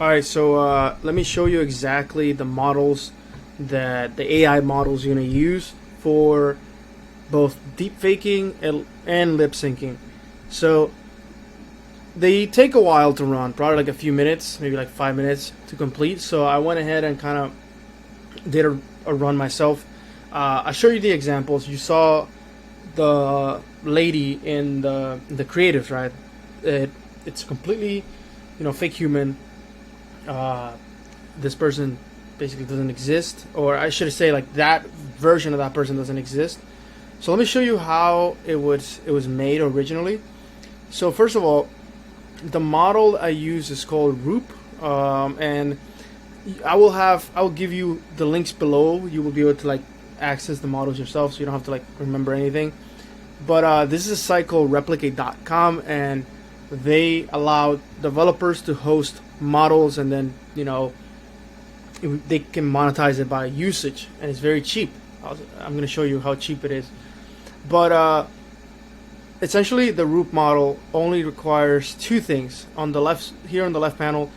Alright, so let me show you exactly the models that the AI models you're going to use for both deep faking and lip syncing. So they take a while to run, probably like a few minutes, maybe like 5 minutes to complete. So I went ahead and kind of did a run myself. I'll show you the examples. You saw the lady in the creatives, right? It's completely, fake human. This person basically doesn't exist, or I should say, like, that version of that person doesn't exist. So let me show you how it was made originally. So first of all, the model I use is called Roop, and I'll give you the links below. You will be able to like access the models yourself, so you don't have to like remember anything. But this is a site called replicate.com, and they allow developers to host models, and then they can monetize it by usage, and it's very cheap. I'm going to show you how cheap it is. But essentially, the Roop model only requires two things. On the left, here on the left panel,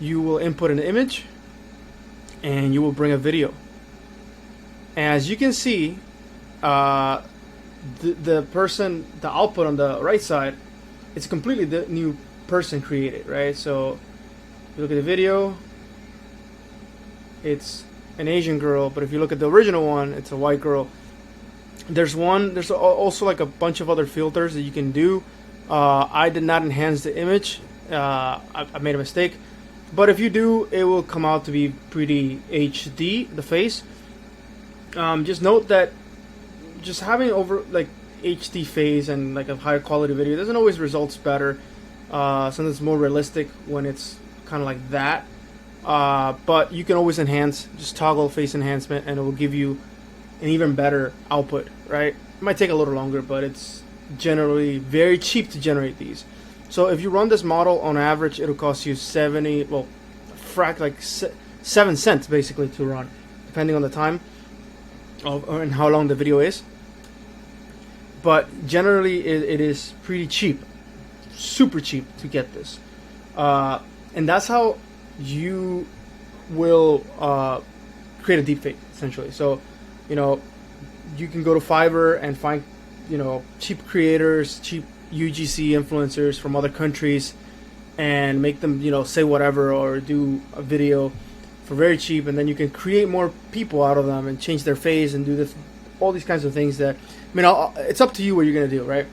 you will input an image, and you will bring a video. As you can see, the output on the right side, it's a completely new person created, right? So you look at the video, it's an Asian girl, but if you look at the original one, it's a white girl. There's also like a bunch of other filters that you can do. I did not enhance the image. I made a mistake. But if you do, it will come out to be pretty HD, the face. Just note that just having over like HD face and like a higher quality video doesn't always results better. Sometimes it's more realistic when it's kind of like that. But you can always enhance, just toggle face enhancement, and it will give you an even better output, right? It might take a little longer, but it's generally very cheap to generate these. So if you run this model, on average, it'll cost you 7 cents basically to run, depending on the time and how long the video is. But generally, it is pretty cheap, super cheap to get this, and that's how you will create a deepfake, essentially. So you can go to Fiverr and find cheap creators, cheap UGC influencers from other countries, and make them say whatever or do a video for very cheap, and then you can create more people out of them and change their face and do all these kinds of things that, it's up to you what you're gonna do, right?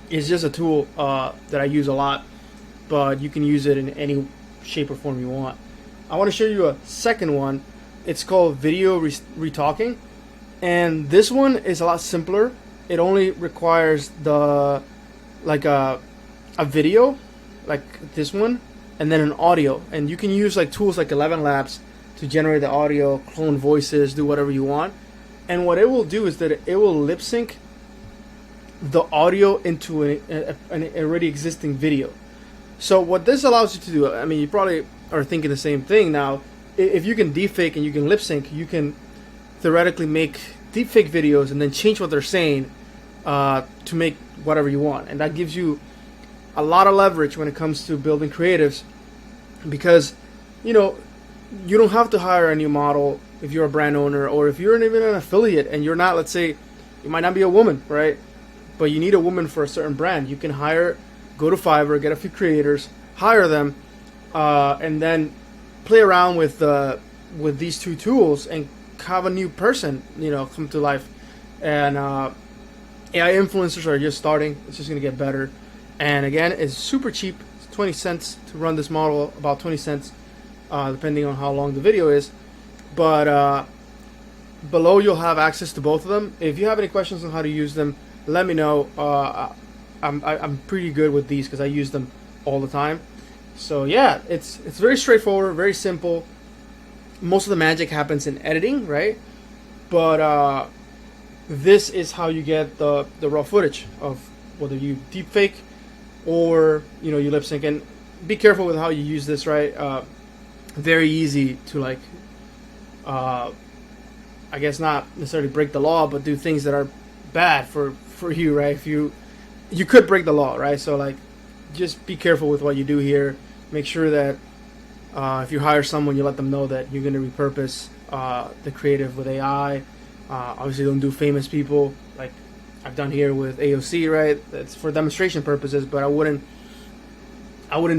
It's just a tool that I use a lot, but you can use it in any shape or form you want. I want to show you a second one. It's called video retalking, and this one is a lot simpler. It only requires a video like this one, and then an audio, and you can use like tools like 11 Labs to generate the audio, clone voices, do whatever you want. And what it will do is that it will lip sync the audio into an already existing video. So what this allows you to do, you probably are thinking the same thing now. If you can deepfake and you can lip sync, you can theoretically make deepfake videos and then change what they're saying to make whatever you want. And that gives you a lot of leverage when it comes to building creatives, because you don't have to hire a new model if you're a brand owner, or if you're even an affiliate and you're not, let's say, you might not be a woman, right? But you need a woman for a certain brand. You can go to Fiverr, get a few creators, hire them, and then play around with these two tools and have a new person, come to life. And AI influencers are just starting. It's just going to get better. And again, it's super cheap. It's 20 cents to run this model, about 20 cents, depending on how long the video is. But below, you'll have access to both of them. If you have any questions on how to use them, let me know. I'm pretty good with these because I use them all the time. So yeah, it's very straightforward, very simple. Most of the magic happens in editing, right? But this is how you get the raw footage of whether you deepfake or you lip sync. And be careful with how you use this, right? Very easy to like, I guess not necessarily break the law, but do things that are bad for you, right? If you could break the law, right? So like, just be careful with what you do here. Make sure that If you hire someone, you let them know that you're going to repurpose the creative with AI. Obviously, don't do famous people like I've done here with AOC, right? It's for demonstration purposes, but I wouldn't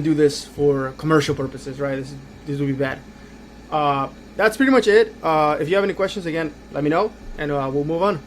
do this for commercial purposes, right? This would be bad. That's pretty much it. If you have any questions, again, let me know, and we'll move on.